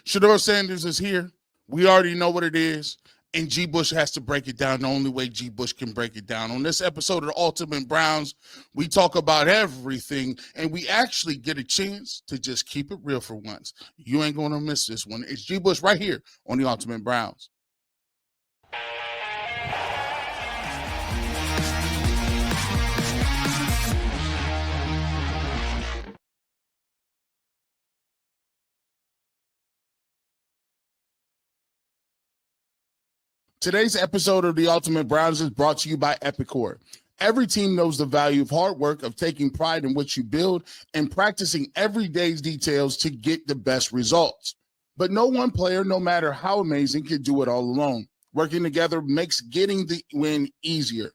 Shedeur Sanders is here. We already know what it is. And G. Bush has to break it down the only way G. Bush can break it down. On this episode of the Ultimate Browns, we talk about everything, and we actually get a chance to just keep it real for once. You ain't going to miss this one. It's G. Bush right here on the Ultimate Browns. Today's episode of the Ultimate Browns is brought to you by Epicor. Every team knows the value of hard work, of taking pride in what you build, and practicing every day's details to get the best results. But no one player, no matter how amazing, can do it all alone. Working together makes getting the win easier.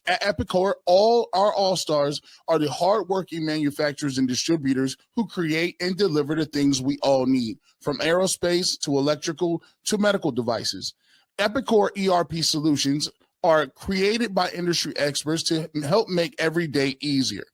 At Epicor, all our all-stars are the hard-working manufacturers and distributors who create and deliver the things we all need, from aerospace to electrical to medical devices. Epicor ERP solutions are created by industry experts to help make every day easier.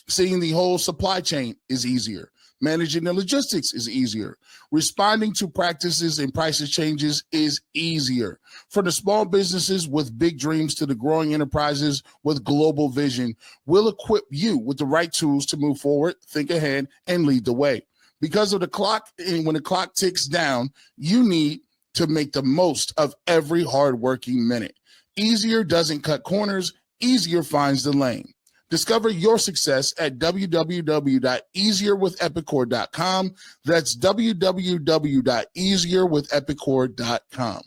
Seeing the whole supply chain is easier. Managing the logistics is easier. Responding to practices and prices changes is easier. For the small businesses with big dreams to the growing enterprises with global vision, we'll equip you with the right tools to move forward, think ahead, and lead the way. Because of the clock, and when the clock ticks down, you need to make the most of every hardworking minute. Easier doesn't cut corners, easier finds the lane. Discover your success at www.easierwithepicor.com. That's www.easierwithepicor.com.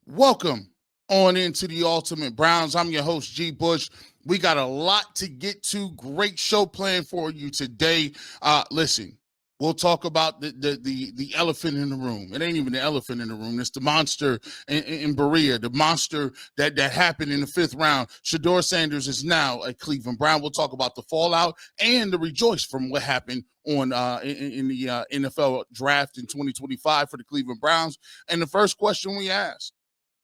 Welcome on into the Ultimate Browns. I'm your host, G. Bush. We got a lot to get to. Great show planned for you today. Listen. We'll talk about the elephant in the room. It ain't even the elephant in the room. It's the monster in Berea, the monster that happened in the 5th round. Shedeur Sanders is now a Cleveland Brown. We'll talk about the fallout and the rejoice from what happened on in the NFL draft in 2025 for the Cleveland Browns. And the first question we asked,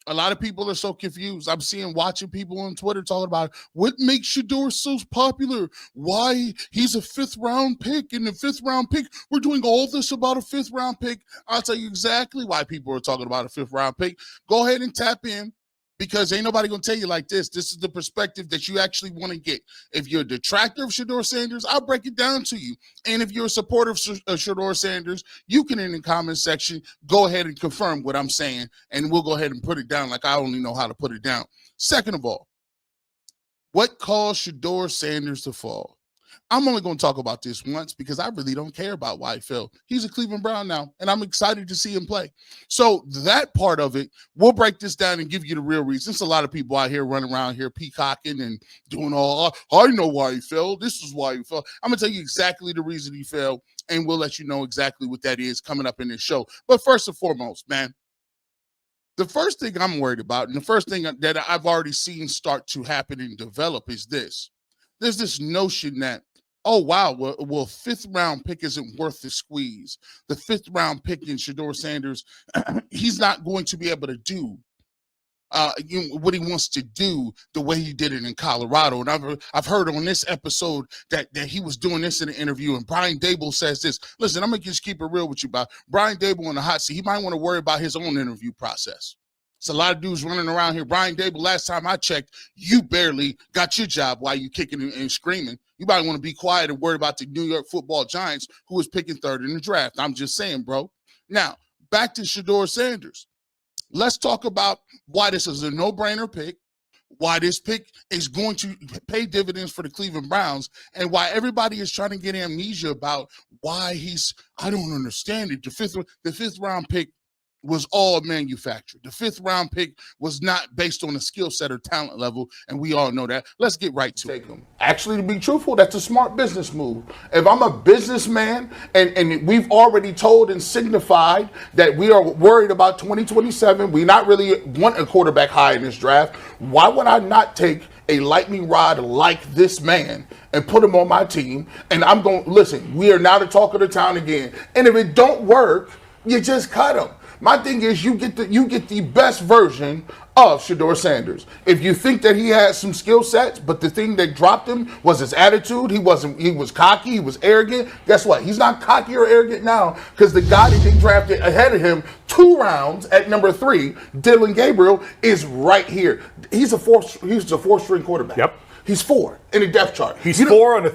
a lot of people are so confused. I'm watching people on Twitter talking about what makes Shedeur so popular, why he's a 5th round pick. In the 5th round pick, we're doing all this about a 5th round pick. I'll tell you exactly why people are talking about a 5th round pick. Go ahead and tap in, because ain't nobody going to tell you like this. This is the perspective that you actually want to get. If you're a detractor of Shedeur Sanders, I'll break it down to you. And if you're a supporter of Shedeur Sanders, you can, in the comment section, go ahead and confirm what I'm saying, and we'll go ahead and put it down like I only know how to put it down. Second of all, what caused Shedeur Sanders to fall? I'm only going to talk about this once because I really don't care about why he fell. He's a Cleveland Brown now, and I'm excited to see him play. So that part of it, we'll break this down and give you the real reason. There's a lot of people out here running around here peacocking and doing all, I know why he fell. This is why he fell. I'm going to tell you exactly the reason he fell, and we'll let you know exactly what that is coming up in this show. But first and foremost, man, the first thing I'm worried about, and the first thing that I've already seen start to happen and develop is this. There's this notion that, oh, wow, well, 5th round pick isn't worth the squeeze. The 5th round pick in Shedeur Sanders, he's not going to be able to do what he wants to do the way he did it in Colorado. And I've heard on this episode that he was doing this in an interview, and Brian Daboll says this. Listen, I'm going to just keep it real with you about Brian Daboll in the hot seat. He might want to worry about his own interview process. It's a lot of dudes running around here. Brian Daboll, last time I checked, you barely got your job while you kicking and screaming. You might want to be quiet and worry about the New York Football Giants, who was picking 3rd in the draft. I'm just saying, bro. Now, back to Shedeur Sanders. Let's talk about why this is a no-brainer pick, why this pick is going to pay dividends for the Cleveland Browns, and why everybody is trying to get amnesia about why I don't understand it. The fifth round pick was all manufactured. The 5th round pick was not based on a skill set or talent level, and we all know that. Let's get right to it. Actually, to be truthful, that's a smart business move. If I'm a businessman and we've already told and signified that we are worried about 2027, we not really want a quarterback high in this draft, why would I not take a lightning rod like this man and put him on my team? And I'm going, listen, we are now the talk of the town again. And if it don't work, you just cut him. My thing is you get the best version of Shedeur Sanders. If you think that he had some skill sets, but the thing that dropped him was his attitude, he was cocky, he was arrogant. Guess what? He's not cocky or arrogant now because the guy that they drafted ahead of him 2 rounds at number 3, Dylan Gabriel, is right here. He's a 4-string quarterback. Yep. He's 4 in the depth chart. He's 4 on a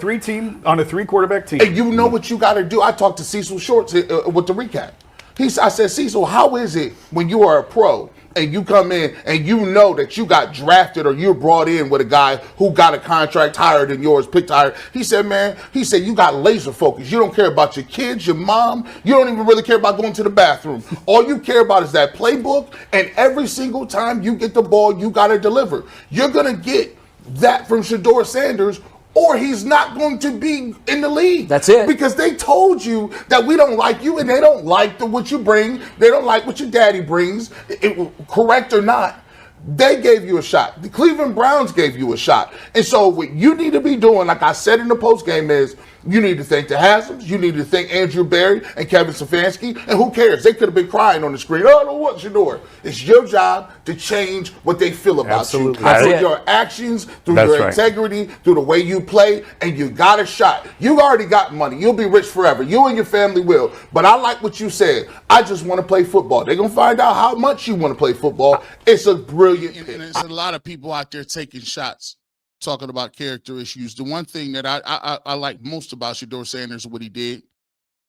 3 quarterback team. And you know what you got to do. I talked to Cecil Shorts with the recap. I said, Cecil, how is it when you are a pro and you come in and you know that you got drafted or you're brought in with a guy who got a contract higher than yours, picked higher? He said, man, you got laser focus. You don't care about your kids, your mom. You don't even really care about going to the bathroom. All you care about is that playbook, and every single time you get the ball, you got to deliver. You're going to get that from Shedeur Sanders, or he's not going to be in the league. That's it. Because they told you that we don't like you, and they don't like what you bring. They don't like what your daddy brings, correct or not. They gave you a shot. The Cleveland Browns gave you a shot. And so what you need to be doing, like I said in the postgame, is you need to thank the Hasms. You need to thank Andrew Berry and Kevin Stefanski. And who cares? They could have been crying on the screen. Oh, no, what, Shedeur? It's your job to change what they feel about Absolutely. you. Through your actions, through That's your right. integrity, through the way you play, and you got a shot. You already got money. You'll be rich forever. You and your family will. But I like what you said. I just want to play football. They're going to find out how much you want to play football. It's a brilliant pick. And there's a lot of people out there taking shots, talking about character issues. The one thing that I like most about Shedeur Sanders, what he did,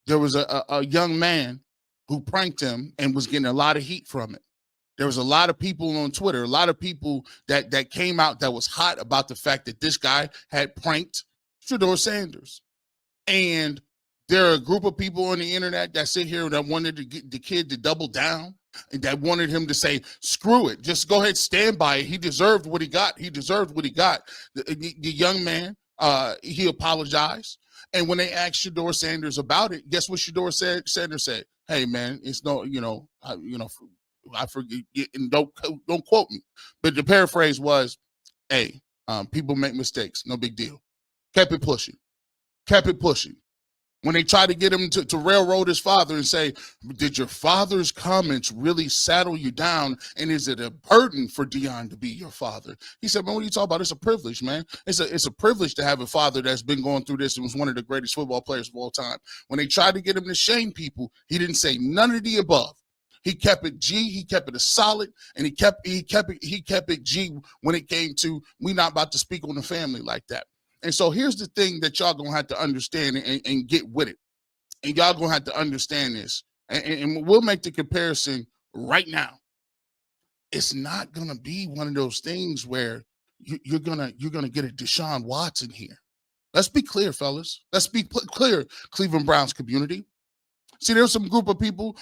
there was a young man who pranked him and was getting a lot of heat from it. There was a lot of people on Twitter, a lot of people that came out that was hot about the fact that this guy had pranked Shedeur Sanders. And there are a group of people on the internet that sit here that wanted to get the kid to double down and that wanted him to say, screw it, just go ahead, stand by it. He deserved what he got. He deserved what he got. The young man, he apologized. And when they asked Shedeur Sanders about it, guess what Shedeur Sanders said? Hey, man, it's no, I forget, and don't quote me. But the paraphrase was, hey, people make mistakes. No big deal. Kept it pushing. When they tried to get him to railroad his father and say, did your father's comments really saddle you down? And is it a burden for Deion to be your father? He said, man, what are you talking about? It's a privilege, man. It's a privilege to have a father that's been going through this and was one of the greatest football players of all time. When they tried to get him to shame people, he didn't say none of the above. He kept it G, he kept it a solid, and he kept it G when it came to, we not about to speak on the family like that. And so here's the thing that y'all gonna have to understand and get with it. And y'all gonna have to understand this. And we'll make the comparison right now. It's not gonna be one of those things where you're gonna get a Deshaun Watson here. Let's be clear, fellas. Let's be clear, Cleveland Browns community. See, there's some group of people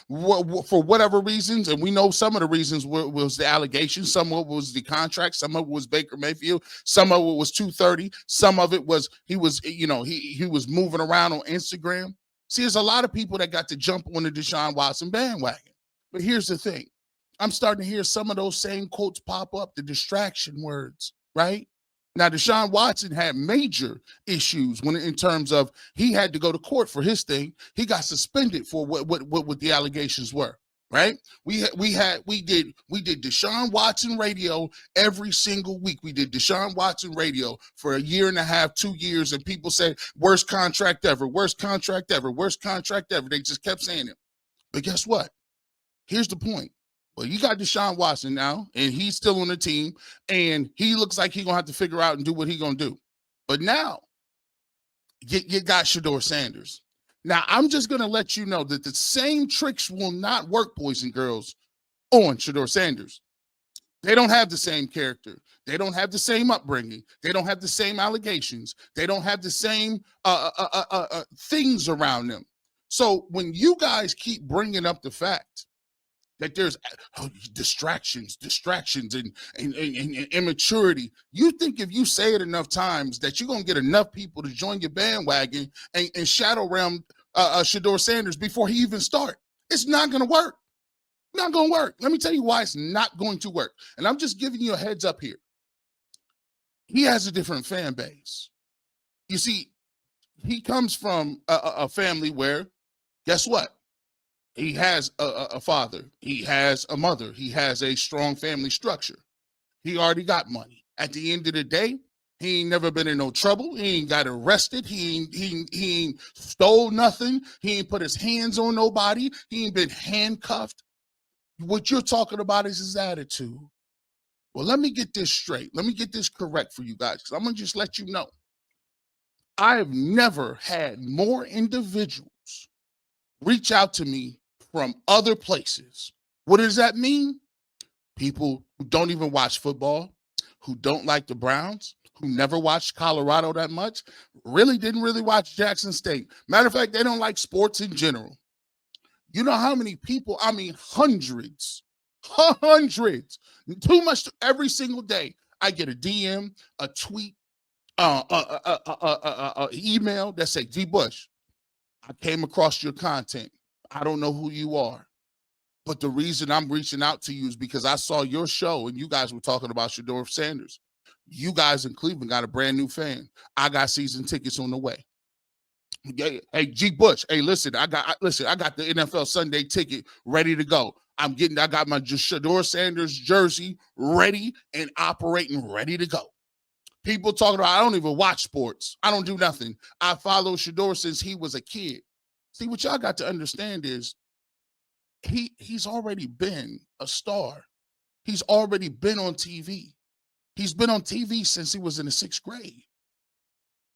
for whatever reasons, and we know some of the reasons was the allegations, some of it was the contract, some of it was Baker Mayfield, some of it was 230, some of it was he was moving around on Instagram. See, there's a lot of people that got to jump on the Deshaun Watson bandwagon. But here's the thing. I'm starting to hear some of those same quotes pop up, the distraction words, right? Now, Deshaun Watson had major issues in terms of he had to go to court for his thing. He got suspended for what the allegations were, right? We did Deshaun Watson radio every single week. We did Deshaun Watson radio for a year and a half, 2 years, and people say worst contract ever, worst contract ever, worst contract ever. They just kept saying it. But guess what? Here's the point. Well, you got Deshaun Watson now, and he's still on the team, and he looks like he's going to have to figure out and do what he's going to do. But now, you got Shedeur Sanders. Now, I'm just going to let you know that the same tricks will not work, boys and girls, on Shedeur Sanders. They don't have the same character. They don't have the same upbringing. They don't have the same allegations. They don't have the same things around them. So when you guys keep bringing up the fact that there's distractions and immaturity, you think if you say it enough times that you're going to get enough people to join your bandwagon and shadow around Shedeur Sanders before he even start. It's not going to work. Not going to work. Let me tell you why it's not going to work. And I'm just giving you a heads up here. He has a different fan base. You see, he comes from a family where, guess what? He has a father. He has a mother. He has a strong family structure. He already got money. At the end of the day, he ain't never been in no trouble. He ain't got arrested. He ain't stole nothing. He ain't put his hands on nobody. He ain't been handcuffed. What you're talking about is his attitude. Well, let me get this straight. Let me get this correct for you guys, because I'm going to just let you know. I have never had more individuals reach out to me from other places. What does that mean? People who don't even watch football, who don't like the Browns, who never watched Colorado that much, didn't really watch Jackson State. Matter of fact, they don't like sports in general. You know how many people, I mean, hundreds, too much every single day. I get a DM, a tweet, email that say, G. Bush, I came across your content. I don't know who you are, but the reason I'm reaching out to you is because I saw your show and you guys were talking about Shedeur Sanders. You guys in Cleveland got a brand new fan. I got season tickets on the way. Hey, G. Bush. Hey, listen, I got the NFL Sunday ticket ready to go. I got my Shedeur Sanders jersey ready and operating, ready to go. People talking about, I don't even watch sports. I don't do nothing. I follow Shedeur since he was a kid. See, what y'all got to understand is he's already been a star. He's already been on TV. He's been on TV since he was in the 6th grade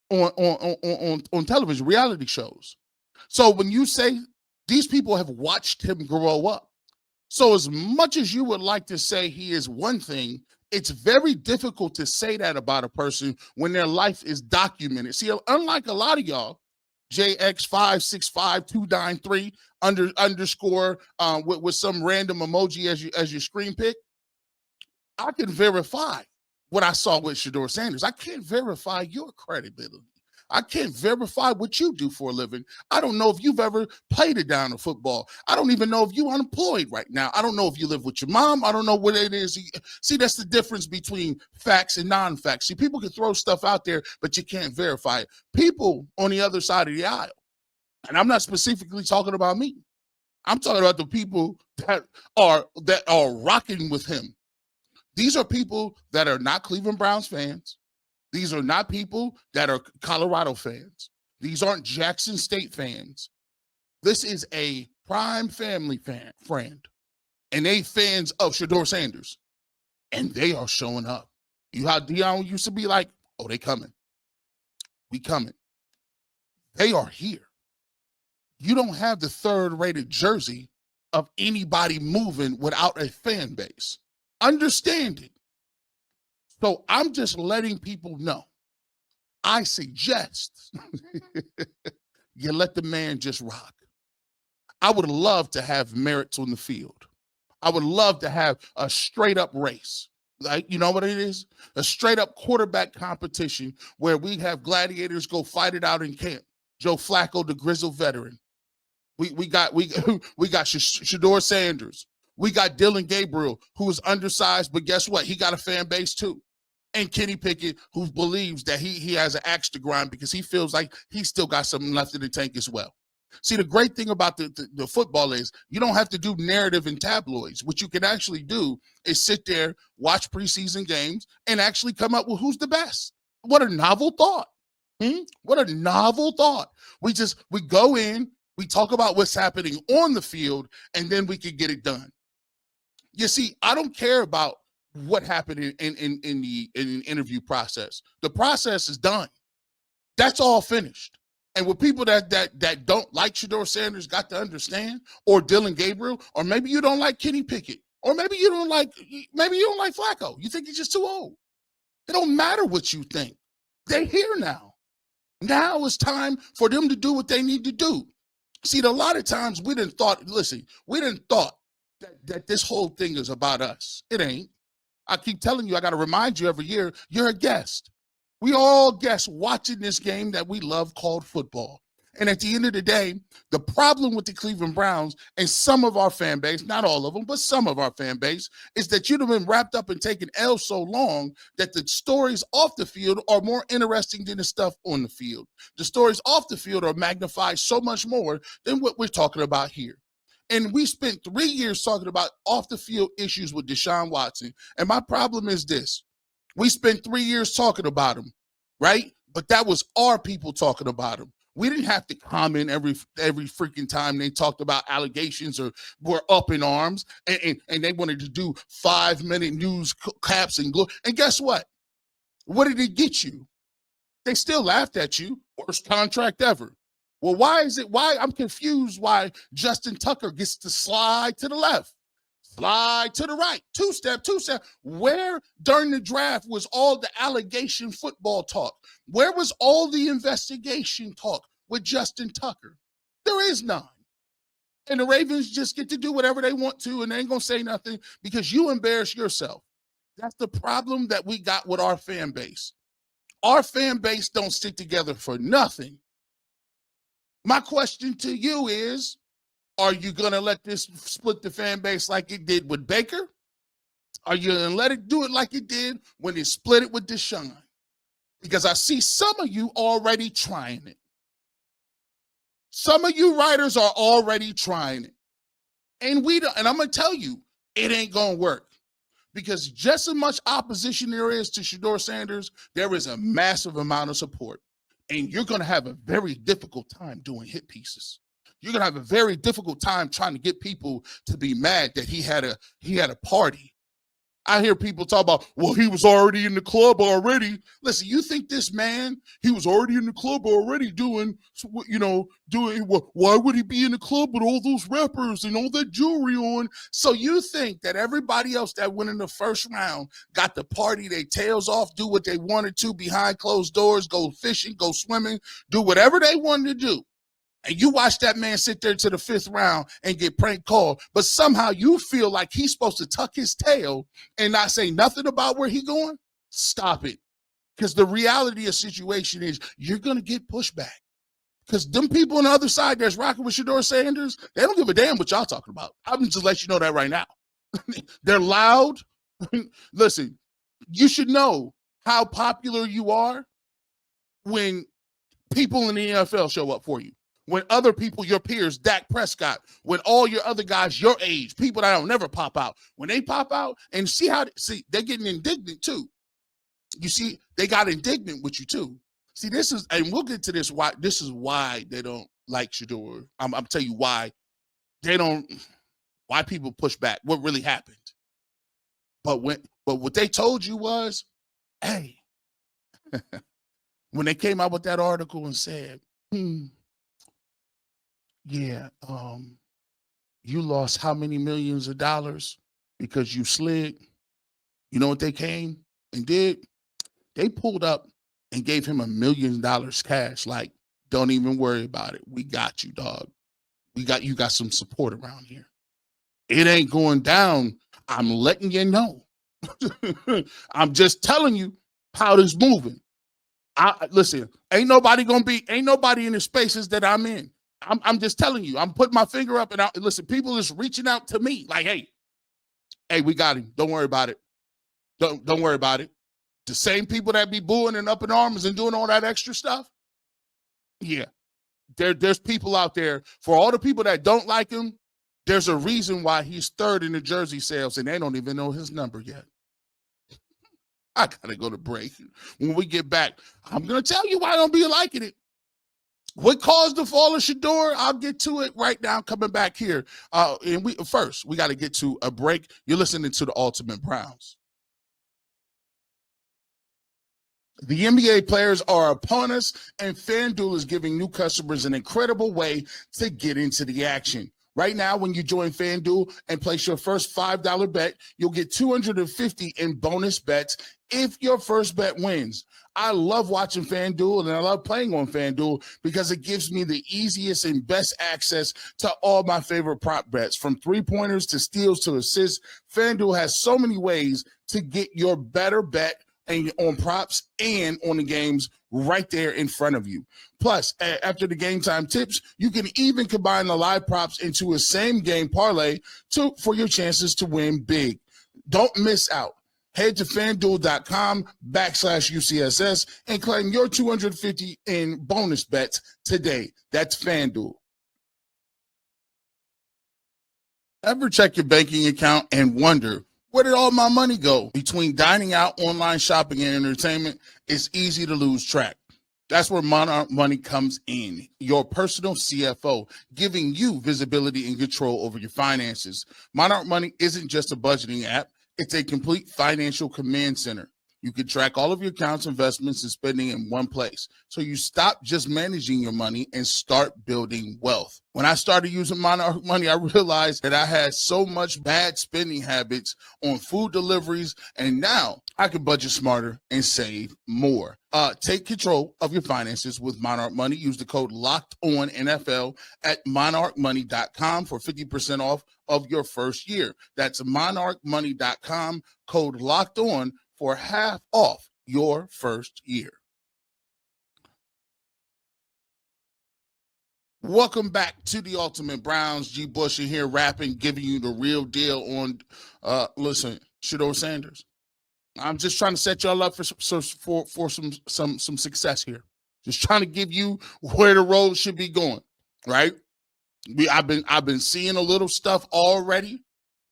on television, reality shows. So when you say these people have watched him grow up, so as much as you would like to say he is one thing, it's very difficult to say that about a person when their life is documented. See, unlike a lot of y'all, JX565293 underscore with some random emoji as your screen pick, I can verify what I saw with Shedeur Sanders. I can't verify your credibility. I can't verify what you do for a living. I don't know if you've ever played a down of football. I don't even know if you're unemployed right now. I don't know if you live with your mom. I don't know what it is. See, that's the difference between facts and non-facts. See, people can throw stuff out there, but you can't verify it. People on the other side of the aisle, and I'm not specifically talking about me. I'm talking about the people that are rocking with him. These are people that are not Cleveland Browns fans. These are not people that are Colorado fans. These aren't Jackson State fans. This is a prime family friend. And they fans of Shedeur Sanders. And they are showing up. You how Deion used to be like, oh, they coming. We coming. They are here. You don't have the third-rated jersey of anybody moving without a fan base. Understand it. So I'm just letting people know. I suggest you let the man just rock. I would love to have merits on the field. I would love to have a straight up race. Like, you know what it is? A straight up quarterback competition where we have gladiators go fight it out in camp. Joe Flacco, the grizzled veteran. We got Shedeur Sanders. We got Dylan Gabriel, who is undersized, but guess what? He got a fan base too. And Kenny Pickett, who believes that he has an axe to grind because he feels like he's still got something left in the tank as well. See, the great thing about the football is you don't have to do narrative and tabloids. What you can actually do is sit there, watch preseason games, and actually come up with who's the best. What a novel thought. What a novel thought. We go in, we talk about what's happening on the field, and then we can get it done. You see, I don't care about what happened in the interview process. The process is done. That's all finished. And with people that don't like Shedeur Sanders got to understand, or Dylan Gabriel, or maybe you don't like Kenny Pickett, or maybe you don't like Flacco. You think he's just too old. It don't matter what you think. They're here now. Now it's time for them to do what they need to do. See, a lot of times we didn't thought that this whole thing is about us. It ain't. I keep telling you, I got to remind you every year, you're a guest. We all guests watching this game that we love called football. And at the end of the day, the problem with the Cleveland Browns and some of our fan base, not all of them, but some of our fan base, is that you've been wrapped up and taking L so long that the stories off the field are more interesting than the stuff on the field. The stories off the field are magnified so much more than what we're talking about here. And we spent 3 years talking about off the field issues with Deshaun Watson. And my problem is this. We spent 3 years talking about him, right? But that was our people talking about him. We didn't have to comment every freaking time they talked about allegations or were up in arms, and they wanted to do 5-minute news caps and glue. And guess what? What did it get you? They still laughed at you. Worst contract ever. Well, why I'm confused why Justin Tucker gets to slide to the left, slide to the right, two-step. Where during the draft was all the allegation football talk? Where was all the investigation talk with Justin Tucker? There is none. And the Ravens just get to do whatever they want to, and they ain't going to say nothing because you embarrass yourself. That's the problem that we got with our fan base. Our fan base don't stick together for nothing. My question to you is, are you going to let this split the fan base like it did with Baker? Are you going to let it do it like it did when it split it with Deshaun? Because I see some of you already trying it. Some of you writers are already trying it. And I'm going to tell you, it ain't going to work. Because just as much opposition there is to Shedeur Sanders, there is a massive amount of support. And you're going to have a very difficult time doing hit pieces. You're going to have a very difficult time trying to get people to be mad that he had a party. I hear people talk about, well, he was already in the club already. Listen, you think this man, he was already in the club already doing, why would he be in the club with all those rappers and all that jewelry on? So you think that everybody else that went in the first round got to party their tails off, do what they wanted to behind closed doors, go fishing, go swimming, do whatever they wanted to do. And you watch that man sit there to the 5th round and get prank called, but somehow you feel like he's supposed to tuck his tail and not say nothing about where he going? Stop it. Because the reality of the situation is you're going to get pushback. Because them people on the other side that's rocking with Shedeur Sanders, they don't give a damn what y'all talking about. I'm just let you know that right now. They're loud. Listen, you should know how popular you are when people in the NFL show up for you. When other people, your peers, Dak Prescott, when all your other guys your age, people that don't never pop out, when they pop out and see they're getting indignant too. You see, they got indignant with you too. See, and we'll get to this. This is why they don't like Shedeur. I'm telling you why why people push back. What really happened? But what they told you was, hey, when they came out with that article and said, yeah, you lost how many millions of dollars because you slid? You know what they came and did? They pulled up and gave him $1 million cash. Like, don't even worry about it. We got you, dog. You got some support around here. It ain't going down. I'm letting you know. I'm just telling you how this moving. Listen, ain't nobody in the spaces that I'm in. I'm just telling you, I'm putting my finger up and listen, people is reaching out to me like, hey, we got him. Don't worry about it. Don't worry about it. The same people that be booing and up in arms and doing all that extra stuff. Yeah. There's people out there. For all the people that don't like him, there's a reason why he's 3rd in the jersey sales and they don't even know his number yet. I gotta go to break. When we get back, I'm gonna tell you why I don't be liking it. What caused the fall of Shedeur? I'll get to it right now. Coming back here, and we got to get to a break. You're listening to the Ultimate Browns. The NBA players are upon us, and FanDuel is giving new customers an incredible way to get into the action. Right now, when you join FanDuel and place your first $5 bet, you'll get $250 in bonus bets if your first bet wins. I love watching FanDuel and I love playing on FanDuel because it gives me the easiest and best access to all my favorite prop bets, from 3-pointers to steals to assists. FanDuel has so many ways to get your better bet and on props and on the games right there in front of you. Plus, after the game time tips, you can even combine the live props into a same game parlay for your chances to win big. Don't miss out. Head to FanDuel.com/UCSS and claim your $250 in bonus bets today. That's FanDuel. Ever check your banking account and wonder, where did all my money go? Between dining out, online shopping, and entertainment, it's easy to lose track. That's where Monarch Money comes in, your personal CFO, giving you visibility and control over your finances. Monarch Money isn't just a budgeting app, it's a complete financial command center. You can track all of your accounts, investments, and spending in one place. So you stop just managing your money and start building wealth. When I started using Monarch Money, I realized that I had so much bad spending habits on food deliveries, and now I can budget smarter and save more. Take control of your finances with Monarch Money. Use the code LOCKEDONNFL at monarchmoney.com for 50% off of your first year. That's monarchmoney.com, code LOCKEDON for half off your first year. Welcome back to the Ultimate Browns. G. Bush in here rapping, giving you the real deal on, Shedeur Sanders. I'm just trying to set y'all up for some success here. Just trying to give you where the road should be going, right? I've been seeing a little stuff already.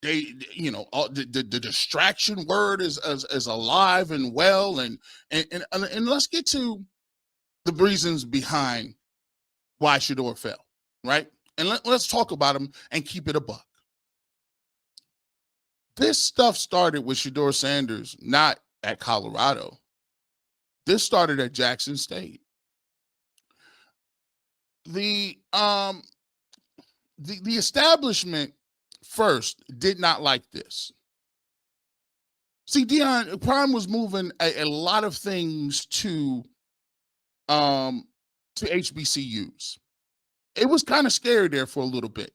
The distraction word is alive and well, and let's get to the reasons behind why Shedeur fell, right? And let's talk about them and keep it a buck. This stuff started with Shedeur Sanders, not at Colorado. This started at Jackson State. The establishment first did not like this. See, Prime was moving a lot of things to HBCUs. It was kind of scary there for a little bit.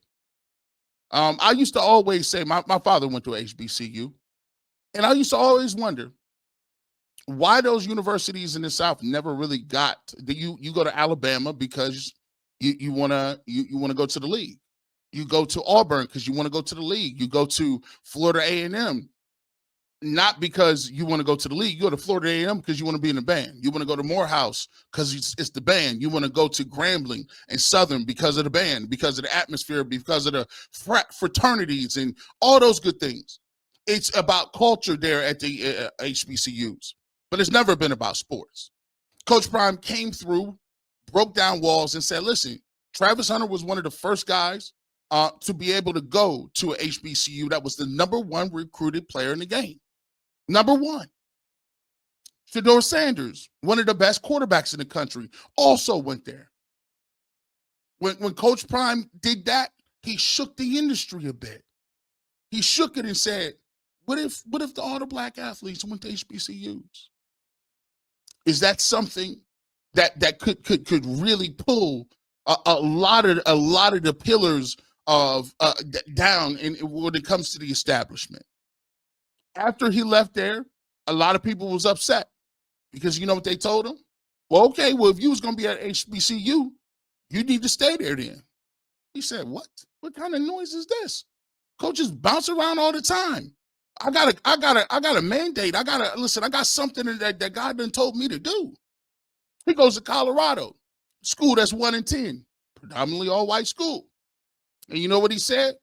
I used to always say, my father went to HBCU, and I used to always wonder why those universities in the South never really got. You go to Alabama because you want to go to the league. You go to Auburn because you want to go to the league. You go to Florida A&M, not because you want to go to the league. You go to Florida A&M because you want to be in the band. You want to go to Morehouse because it's the band. You want to go to Grambling and Southern because of the band, because of the atmosphere, because of the fraternities and all those good things. It's about culture there at the HBCUs, but it's never been about sports. Coach Prime came through, broke down walls, and said, listen, Travis Hunter was one of the first guys to be able to go to a HBCU that was the #1 recruited player in the game. #1. Shedeur Sanders, one of the best quarterbacks in the country, also went there. When Coach Prime did that, he shook the industry a bit. He shook it and said, what if all the black athletes went to HBCUs? Is that something that could really pull a lot of the pillars of down when it comes to the establishment? After he left there, a lot of people was upset because you know what they told him? Well, okay, well, if you was going to be at HBCU, you need to stay there then. He said, what? What kind of noise is this? Coaches bounce around all the time. I got a mandate. I got something that God done told me to do. He goes to Colorado, school that's 1 in 10, predominantly all white school. And you know what he said?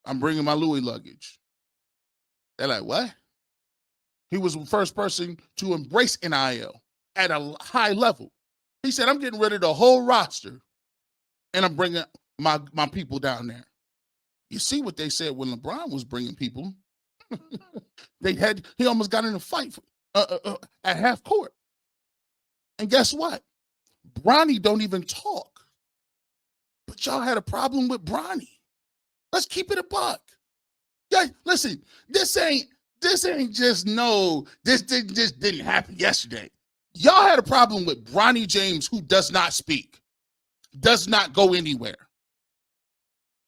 I'm bringing my Louis luggage. They're like, what? He was the first person to embrace NIL at a high level. He said, I'm getting rid of the whole roster, and I'm bringing my people down there. You see what they said when LeBron was bringing people? He almost got in a fight at half court. And guess what? Bronny don't even talk. But y'all had a problem with Bronny. Let's keep it a buck. Yeah, listen, this ain't just this didn't happen yesterday. Y'all had a problem with Bronny James, who does not speak, does not go anywhere.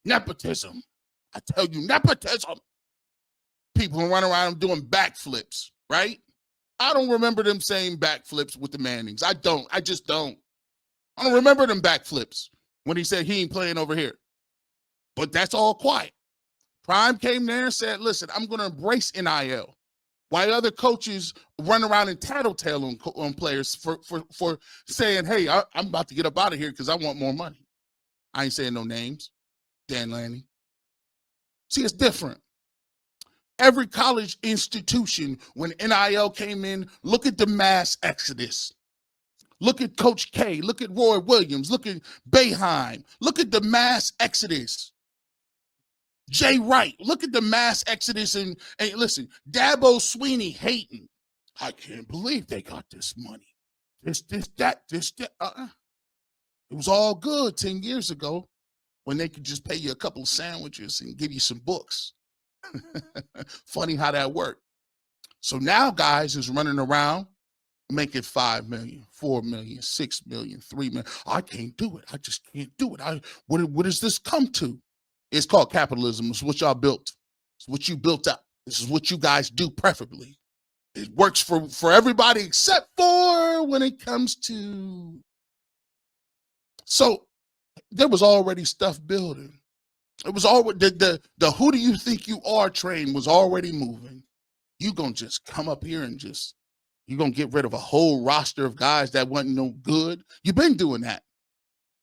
Nepotism. I tell you, nepotism. People run around doing backflips, right? I don't remember them saying backflips with the Mannings. I just don't. I don't remember them backflips when he said he ain't playing over here. But that's all quiet. Prime came there and said, listen, I'm going to embrace NIL. While other coaches run around and tattletale on players for saying, hey, I'm about to get up out of here because I want more money. I ain't saying no names. Dan Lanning. See, it's different. Every college institution, when NIL came in, look at the mass exodus. Look at Coach K. Look at Roy Williams. Look at Boeheim. Look at the mass exodus. Jay Wright. Look at the mass exodus. And listen, Dabo Sweeney hating. I can't believe they got this money. This, that. It was all good 10 years ago when they could just pay you a couple of sandwiches and give you some books. Funny how that worked. So now guys is running around making 5 million, 4 million, 6 million, 3 million. I can't do it. I just can't do it. What does this come to? It's called capitalism. It's what y'all built. It's what you built up. This is what you guys do preferably. It works for everybody except for when it comes to. So there was already stuff building. It was already the who do you think you are train was already moving. You gonna just come up here and you're gonna get rid of a whole roster of guys that wasn't no good. You've been doing that.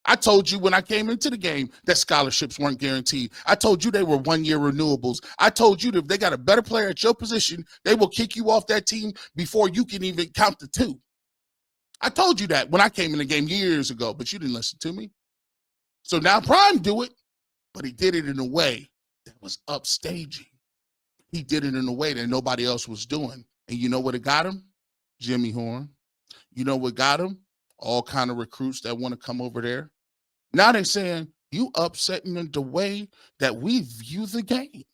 I told you when I came into the game that scholarships weren't guaranteed. I told you they were 1-year renewables. I told you that if they got a better player at your position, they will kick you off that team before you can even count to 2. I told you that when I came in the game years ago, but you didn't listen to me. So now Prime do it, but he did it in a way that was upstaging. He did it in a way that nobody else was doing. And you know what it got him? Jimmy Horn. You know what got him? All kind of recruits that want to come over there. Now they're saying, you upsetting the way that we view the game.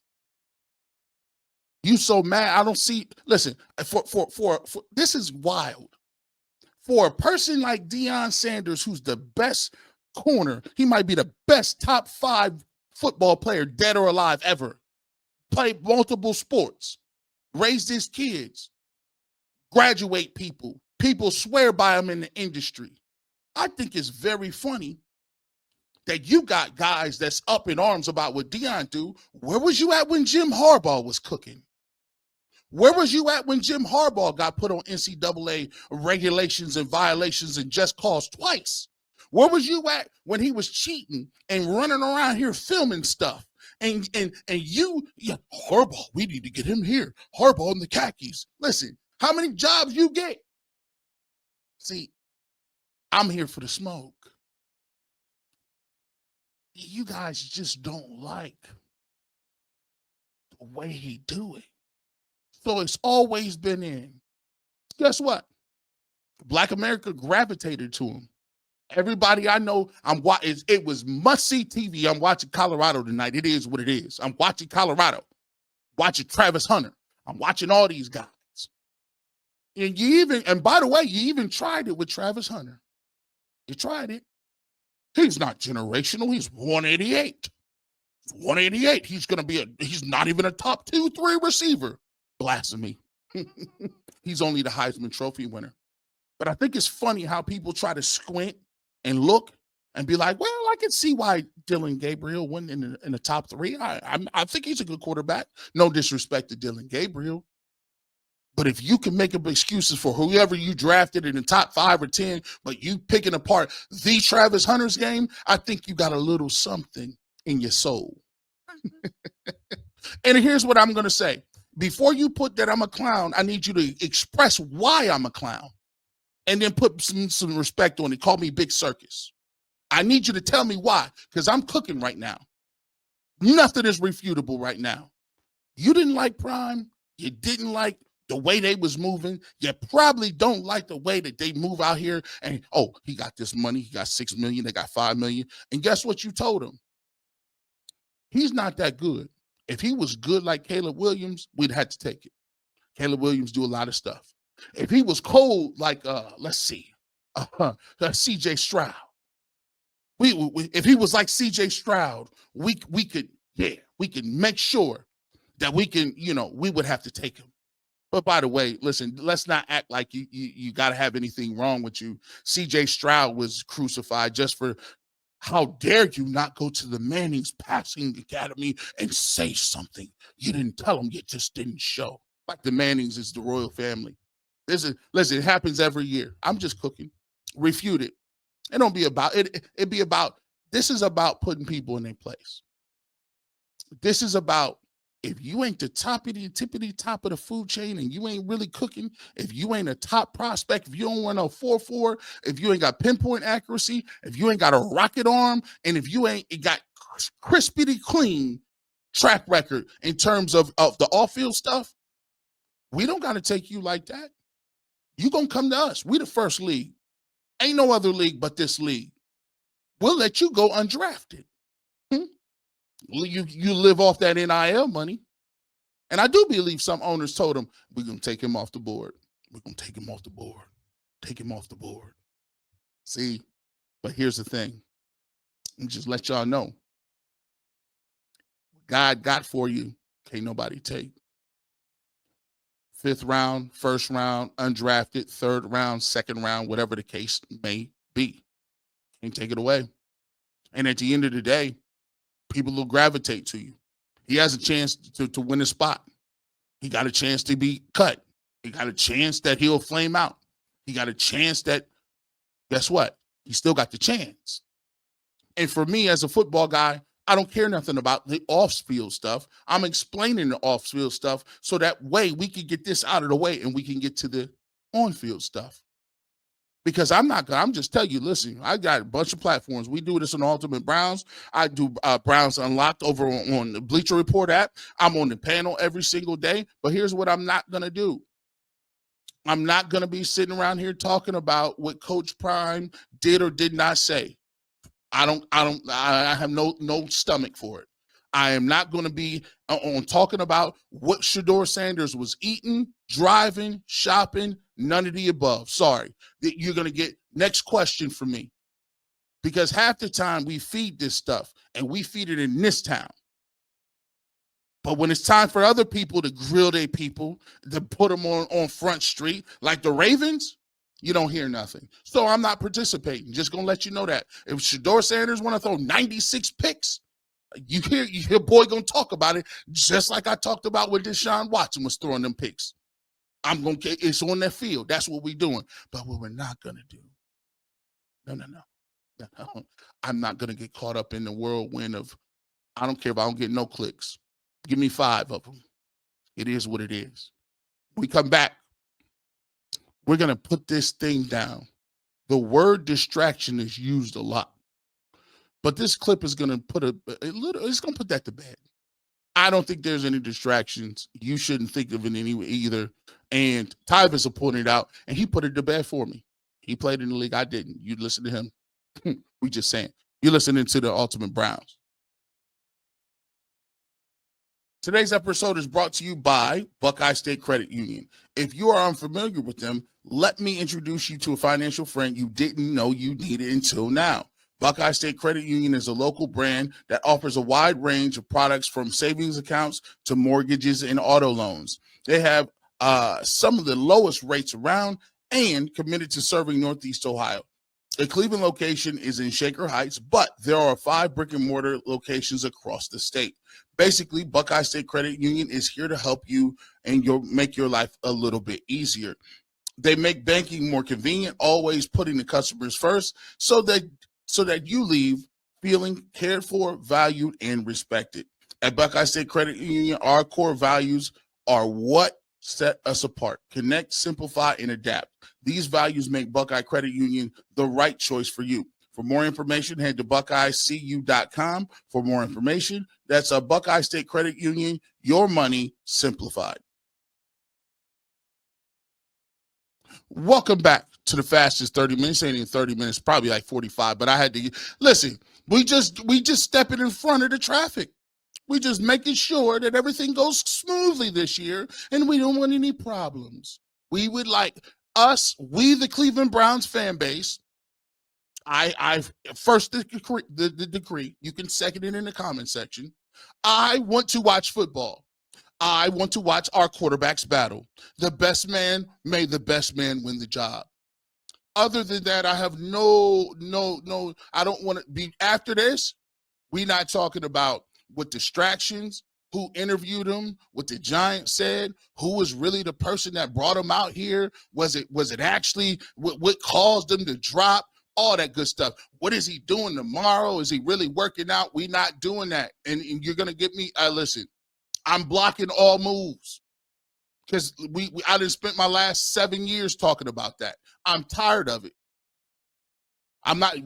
You so mad. I don't see. Listen, for this is wild. For a person like Shedeur Sanders, who's the best corner, he might be the best top 5 football player, dead or alive, ever. Played multiple sports, raised his kids, graduate people. People swear by him in the industry. I think it's very funny that you got guys that's up in arms about what Deion do. Where was you at when Jim Harbaugh was cooking? Where was you at when Jim Harbaugh got put on NCAA regulations and violations and just cause twice? Where was you at when he was cheating and running around here filming stuff? And Harbaugh, we need to get him here. Harbaugh in the khakis. Listen, how many jobs you get? See, I'm here for the smoke. You guys just don't like the way he do it. So it's always been in. Guess what? Black America gravitated to him. Everybody I know, it was must-see TV. I'm watching Colorado tonight. It is what it is. I'm watching Colorado. Watching Travis Hunter. I'm watching all these guys. And by the way, you even tried it with Travis Hunter. You tried it. He's not generational. He's 188. 188. He's not even a top 2-3 receiver. Blasphemy. He's only the Heisman Trophy winner. But I think it's funny how people try to squint and look and be like, well, I can see why Dylan Gabriel went in the top 3. I think he's a good quarterback. No disrespect to Dylan Gabriel. But if you can make up excuses for whoever you drafted in the top 5 or 10, but you picking apart the Travis Hunter's game, I think you got a little something in your soul. And here's what I'm going to say. Before you put that I'm a clown, I need you to express why I'm a clown. And then put some respect on it. Call me Big Circus. I need you to tell me why, because I'm cooking right now. Nothing is refutable right now. You didn't like Prime. You didn't like the way they was moving. You probably don't like the way that they move out here. And, oh, he got this money. He got 6 million. They got 5 million. And guess what you told him? He's not that good. If he was good like Caleb Williams, we'd have to take it. Caleb Williams do a lot of stuff. If he was cold like, C.J. Stroud, if he was like C.J. Stroud, we could make sure that we can, we would have to take him. But by the way, listen, let's not act like you got to have anything wrong with you. C.J. Stroud was crucified just for, how dare you not go to the Manning's Passing Academy and say something? You didn't tell them, you just didn't show. Like the Mannings is the royal family. Listen, it happens every year. I'm just cooking. Refute it. It don't be about it. It be about, this is about putting people in their place. This is about, if you ain't the tippity top of the food chain and you ain't really cooking, if you ain't a top prospect, if you don't run a 4.4, if you ain't got pinpoint accuracy, if you ain't got a rocket arm, and if you ain't got crispity clean track record in terms of the off-field stuff, we don't got to take you like that. You gonna come to us. We the first league. Ain't no other league but this league. We'll let you go undrafted. You live off that NIL money. And I do believe some owners told him, we're going to take him off the board. We're going to take him off the board. Take him off the board. See, but here's the thing. Let me just let y'all know. God got for you, can't nobody take. 5th round, 1st round, undrafted, 3rd round, 2nd round, whatever the case may be. Can't take it away. And at the end of the day, people will gravitate to you. He has a chance to win a spot. He got a chance to be cut. He got a chance that he'll flame out. He got a chance that, guess what? He still got the chance. And for me as a football guy, I don't care nothing about the off-field stuff. I'm explaining the off-field stuff so that way we can get this out of the way and we can get to the on-field stuff. Because I'm just telling you, listen, I got a bunch of platforms. We do this on Ultimate Browns. I do Browns Unlocked over on the Bleacher Report app. I'm on the panel every single day. But here's what I'm not going to do. I'm not going to be sitting around here talking about what Coach Prime did or did not say. I have no stomach for it. I am not going to be on talking about what Shedeur Sanders was eating, driving, shopping, none of the above. Sorry. You're going to get next question from me. Because half the time we feed this stuff and we feed it in this town. But when it's time for other people to grill their people, to put them on Front Street, like the Ravens, you don't hear nothing. So I'm not participating. Just going to let you know that. If Shedeur Sanders want to throw 96 picks, you hear boy going to talk about it just like I talked about when Deshaun Watson was throwing them picks. It's on that field. That's what we're doing. But what we're not going to do, no. I'm not going to get caught up in the whirlwind of, I don't care if I don't get no clicks. Give me 5 of them. It is what it is. When we come back, we're going to put this thing down. The word distraction is used a lot. But this clip is going to put it's going to put that to bed. I don't think there's any distractions. You shouldn't think of it anyway either. And Tyvis pointed out, and he put it to bed for me. He played in the league. I didn't. You listen to him. We just saying. You're listening to the Ultimate Browns. Today's episode is brought to you by Buckeye State Credit Union. If you are unfamiliar with them, let me introduce you to a financial friend you didn't know you needed until now. Buckeye State Credit Union is a local brand that offers a wide range of products from savings accounts to mortgages and auto loans. They have some of the lowest rates around and committed to serving Northeast Ohio. The Cleveland location is in Shaker Heights, but there are 5 brick-and-mortar locations across the state. Basically, Buckeye State Credit Union is here to help you and make your life a little bit easier. They make banking more convenient, always putting the customers first, so that you leave feeling cared for, valued, and respected. At Buckeye State Credit Union, our core values are what set us apart. Connect, simplify, and adapt. These values make Buckeye Credit Union the right choice for you. For more information, head to buckeyecu.com for more information. That's a Buckeye State Credit Union, your money simplified. Welcome back to the fastest 30 minutes. Ain't even 30 minutes, probably like 45, but I had to listen. We just stepping in front of the traffic. We just making sure that everything goes smoothly this year and we don't want any problems. We would like we the Cleveland Browns fan base. I first the decree. You can second it in the comment section. I want to watch football. I want to watch our quarterbacks battle. The best man, may the best man win the job. Other than that, I have no, I don't want to be after this. We're not talking about what distractions, who interviewed him, what the Giants said, who was really the person that brought him out here. Was it actually what caused them to drop? all that good stuff. What is he doing tomorrow? Is he really working out? We not doing that. And you're going to get me, listen, I'm blocking all moves because I done spent my last 7 years talking about that. I'm tired of it.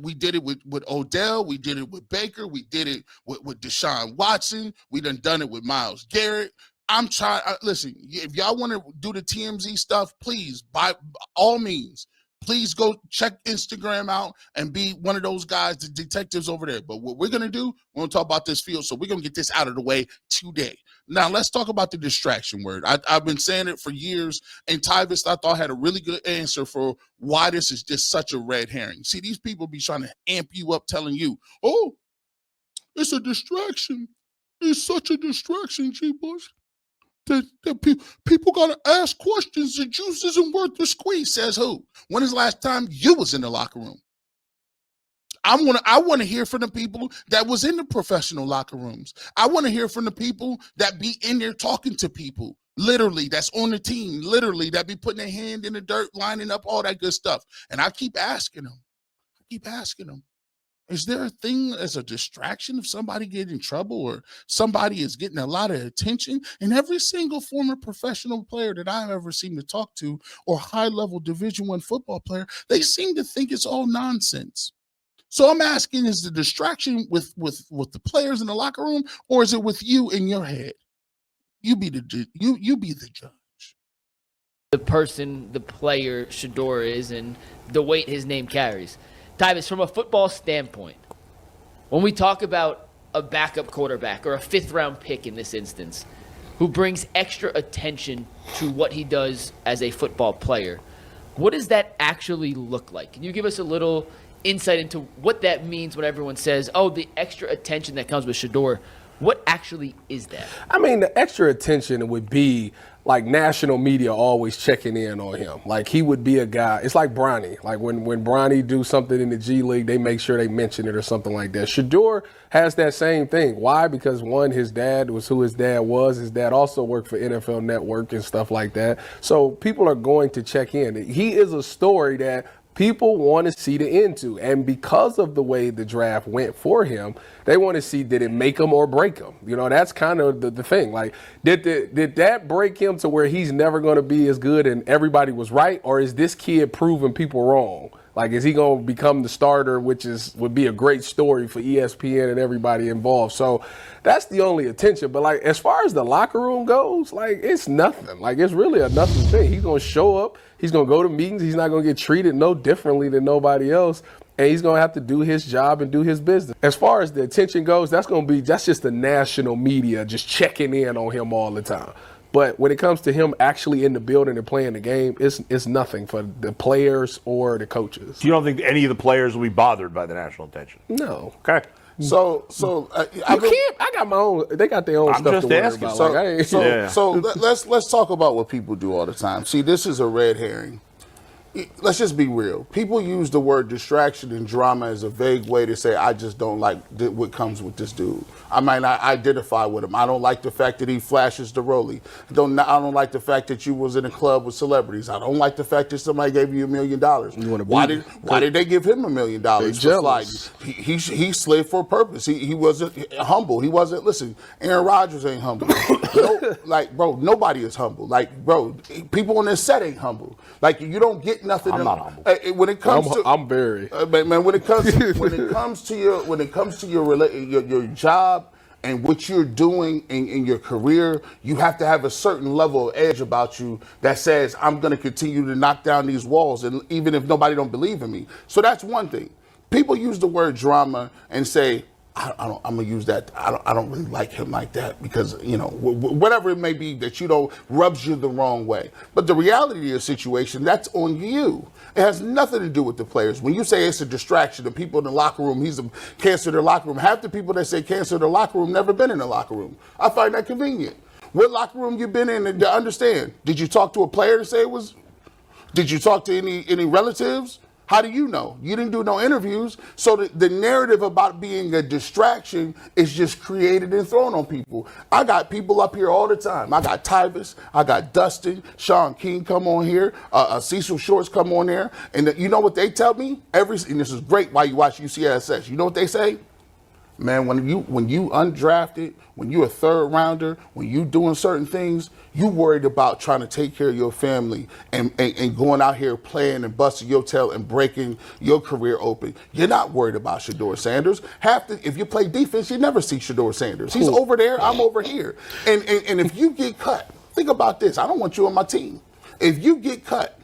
We did it with Odell. We did it with Baker. We did it with Deshaun Watson. We done it with Myles Garrett. I'm trying. Listen, if y'all want to do the TMZ stuff, please, by all means, please go check Instagram out and be one of those guys, the detectives over there. But what we're going to do, we're going to talk about this field. So we're going to get this out of the way today. Now, let's talk about the distraction word. I've been saying it for years, and Tyvis, I thought, had a really good answer for why this is just such a red herring. See, these people be trying to amp you up, telling you, oh, it's a distraction. It's such a distraction, G-Bush. That people got to ask questions. The juice isn't worth the squeeze, says who? When is the last time you was in the locker room? I want to hear from the people that was in the professional locker rooms. I want to hear from the people that be in there talking to people, literally, that's on the team, literally, that be putting their hand in the dirt, lining up, all that good stuff. And I keep asking them. Is there a thing as a distraction if somebody get in trouble or somebody is getting a lot of attention? And every single former professional player that I've ever seen to talk to or high-level Division I football player, they seem to think it's all nonsense. So I'm asking, is the distraction with the players in the locker room, or is it with you in your head? You be the judge. The person, the player Shedeur is, and the weight his name carries. Tyvis, from a football standpoint, when we talk about a backup quarterback or a fifth-round pick in this instance, who brings extra attention to what he does as a football player, what does that actually look like? Can you give us a little insight into what that means when everyone says, oh, the extra attention that comes with Shedeur? What actually is that? I mean, the extra attention would be like national media always checking in on him. Like he would be a guy. It's like Bronny. Like when Bronny do something in the G League, they make sure they mention it or something like that. Shedeur has that same thing. Why? Because one, his dad was who his dad was. His dad also worked for NFL Network and stuff like that. So people are going to check in. He is a story that people want to see the end to. And because of the way the draft went for him, they want to see, did it make him or break him? You know, that's kind of the thing. Like, did that break him to where he's never going to be as good and everybody was right? Or is this kid proving people wrong? Like, is he going to become the starter, which would be a great story for ESPN and everybody involved? So that's the only attention. But, like, as far as the locker room goes, like, it's nothing. Like, it's really a nothing thing. He's going to show up. He's going to go to meetings. He's not going to get treated no differently than nobody else. And he's going to have to do his job and do his business. As far as the attention goes, that's just the national media just checking in on him all the time. But when it comes to him actually in the building and playing the game, it's nothing for the players or the coaches. You don't think any of the players will be bothered by the national attention? No. Okay. I got my own. They got their own I'm stuff just to worry asking. about. So let's talk about what people do all the time. See, this is a red herring. Let's just be real. People use the word distraction and drama as a vague way to say, I just don't like what comes with this dude. I might not identify with him. I don't like the fact that he flashes the rollie. I don't like the fact that you was in a club with celebrities. I don't like the fact that somebody gave you $1 million. Why did they give him $1 million for sliding? He slid for a purpose. He wasn't humble. He wasn't, listen, Aaron Rodgers ain't humble. Nobody is humble. Like, bro, people on this set ain't humble. Like, you don't get nothing. I'm not humble. When it comes to, I'm very. Man, when it comes to your job and what you're doing in your career, you have to have a certain level of edge about you that says, I'm going to continue to knock down these walls, and even if nobody don't believe in me. So that's one thing. People use the word drama and say, I'm gonna use that. I don't really like him like that because, whatever it may be that rubs you the wrong way. But the reality of the situation, that's on you. It has nothing to do with the players. When you say it's a distraction, the people in the locker room, he's a cancer to their locker room. Half the people that say cancer to their locker room never been in the locker room. I find that convenient. What locker room you been in to understand? Did you talk to a player to say it was? Did you talk to any relatives? How do you know? You didn't do no interviews. So the narrative about being a distraction is just created and thrown on people. I got people up here all the time. I got Tyvis, I got Dustin, Sean King come on here, Cecil Shorts come on there. And you know what they tell me? And this is great while you watch UCSS. You know what they say? Man, when you undrafted, when you a third rounder, when you doing certain things, you worried about trying to take care of your family and going out here playing and busting your tail and breaking your career open. You're not worried about Shedeur Sanders. If you play defense, you never see Shedeur Sanders. He's over there, I'm over here. And if you get cut, think about this. I don't want you on my team. If you get cut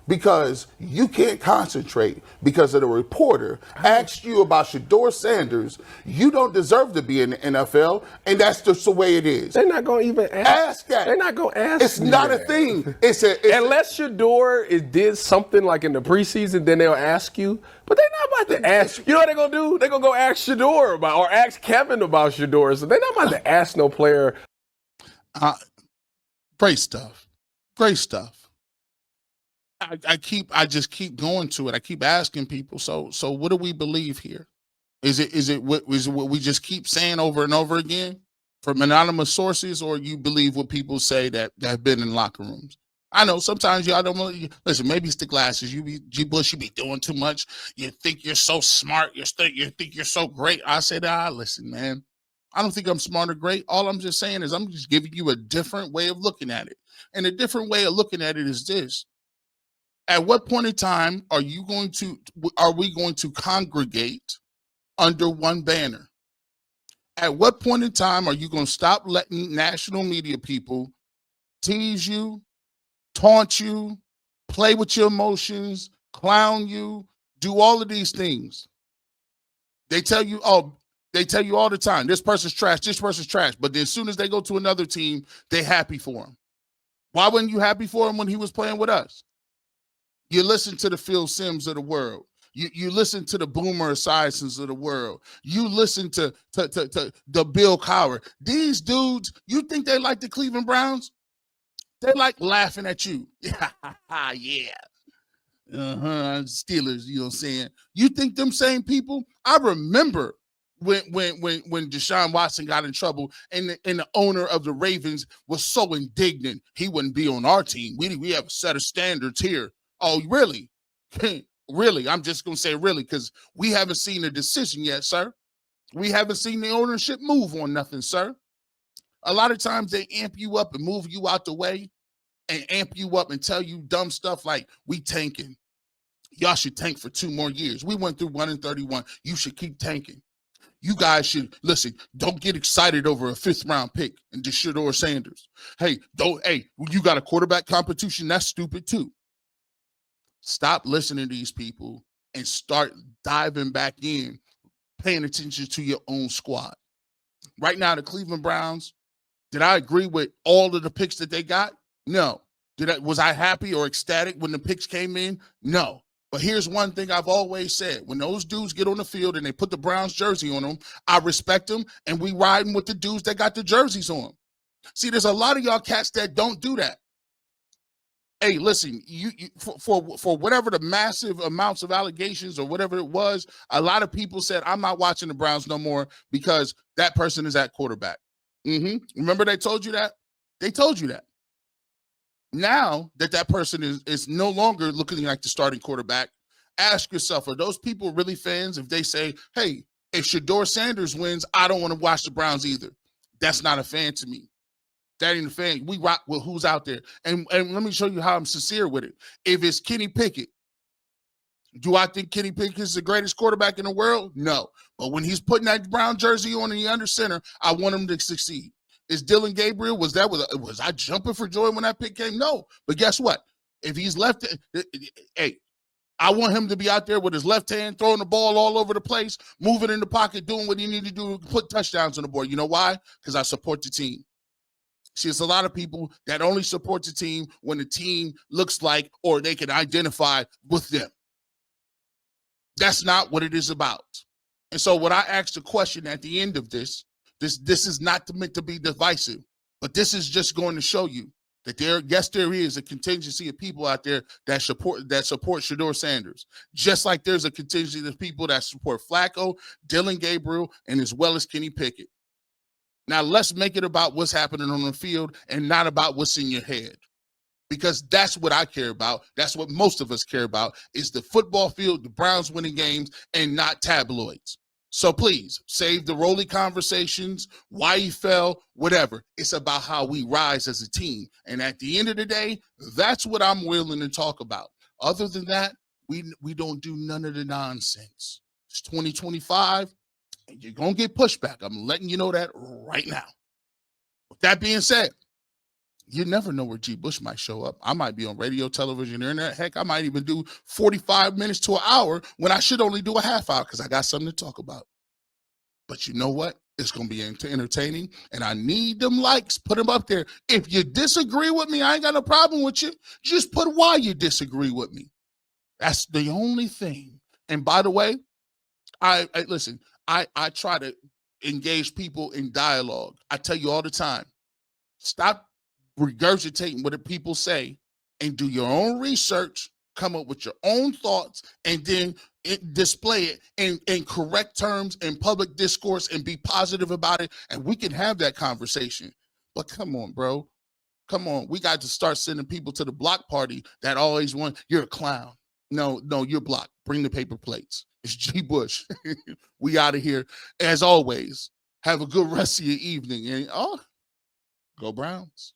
because you can't concentrate because of the reporter asked you about Shedeur Sanders, you don't deserve to be in the NFL, and that's just the way it is. They're not going to even ask that. They're not going to ask. It's not a thing. Unless Shedeur did something like in the preseason, then they'll ask you. But they're not about to ask. You know what they're going to do? They're going to go ask Shedeur about, or ask Kevin about Shedeur. So they're not about to ask no player. Great stuff. Great stuff. I just keep going to it. I keep asking people. So what do we believe here? Is it what we just keep saying over and over again from anonymous sources, or you believe what people say that have been in locker rooms? I know sometimes y'all don't listen. Maybe it's the glasses. G. Bush, you be doing too much. You think you're so smart. You think you're so great. I said, listen, man. I don't think I'm smart or great. All I'm just saying is I'm just giving you a different way of looking at it. And a different way of looking at it is this. At what point in time are we going to congregate under one banner? At what point in time are you going to stop letting national media people tease you, taunt you, play with your emotions, clown you, do all of these things? They tell you all the time, this person's trash, but then as soon as they go to another team, they're happy for him. Why weren't you happy for him when he was playing with us? You listen to the Phil Simms of the world. You listen to the Boomer Esiasons of the world. You listen to the Bill Cowher. These dudes, you think they like the Cleveland Browns? They like laughing at you. Yeah. Steelers, you know what I'm saying? You think them same people? I remember when Deshaun Watson got in trouble and the owner of the Ravens was so indignant he wouldn't be on our team. We have a set of standards here. Oh, really? Really? I'm just going to say really because we haven't seen a decision yet, sir. We haven't seen the ownership move on nothing, sir. A lot of times they amp you up and move you out the way and amp you up and tell you dumb stuff like, we tanking. Y'all should tank for 2 more years. We went through 1-31. You should keep tanking. You guys should, listen, don't get excited over a 5th-round pick and Shedeur Sanders. Hey, you got a quarterback competition? That's stupid too. Stop listening to these people and start diving back in, paying attention to your own squad. Right now, the Cleveland Browns, did I agree with all of the picks that they got? No. Was I happy or ecstatic when the picks came in? No. But here's one thing I've always said. When those dudes get on the field and they put the Browns jersey on them, I respect them, and we riding with the dudes that got the jerseys on. See, there's a lot of y'all cats that don't do that. Hey, listen, for whatever the massive amounts of allegations or whatever it was, a lot of people said, I'm not watching the Browns no more because that person is at quarterback. Remember they told you that? They told you that. Now that person is no longer looking like the starting quarterback, ask yourself, are those people really fans if they say, hey, if Shedeur Sanders wins, I don't want to watch the Browns either? That's not a fan to me. That ain't a fan. We rock with who's out there. And let me show you how I'm sincere with it. If it's Kenny Pickett, do I think Kenny Pickett is the greatest quarterback in the world? No. But when he's putting that Brown jersey on and he's under center, I want him to succeed. Is Dylan Gabriel, was I jumping for joy when that pick came? No. But guess what? If he's left, hey, I want him to be out there with his left hand, throwing the ball all over the place, moving in the pocket, doing what he need to do to put touchdowns on the board. You know why? Because I support the team. See, it's a lot of people that only support the team when the team looks like or they can identify with them. That's not what it is about. And so when I asked the question at the end of this is not meant to be divisive, but this is just going to show you That there is a contingency of people out there that support Shedeur Sanders, just like there's a contingency of people that support Flacco, Dylan Gabriel, and as well as Kenny Pickett. Now let's make it about what's happening on the field and not about what's in your head, because that's what I care about. That's what most of us care about, is the football field, the Browns winning games, and not tabloids. So please save the Rolly conversations, why he fell, whatever. It's about how we rise as a team. And at the end of the day, that's what I'm willing to talk about. Other than that, we don't do none of the nonsense. It's 2025, and you're going to get pushback. I'm letting you know that right now. With that being said, you never know where G. Bush might show up. I might be on radio, television, internet. Heck, I might even do 45 minutes to an hour when I should only do a half hour because I got something to talk about. But you know what? It's going to be entertaining, and I need them likes. Put them up there. If you disagree with me, I ain't got no problem with you. Just put why you disagree with me. That's the only thing. And by the way, I listen, I try to engage people in dialogue. I tell you all the time, stop regurgitating what the people say and do your own research, come up with your own thoughts, and then display it in correct terms in public discourse and be positive about it, and we can have that conversation. But come on, bro. Come on. We got to start sending people to the block party that always want, you're a clown. No, you're blocked. Bring the paper plates. It's G. Bush. We out of here. As always, have a good rest of your evening. And go Browns.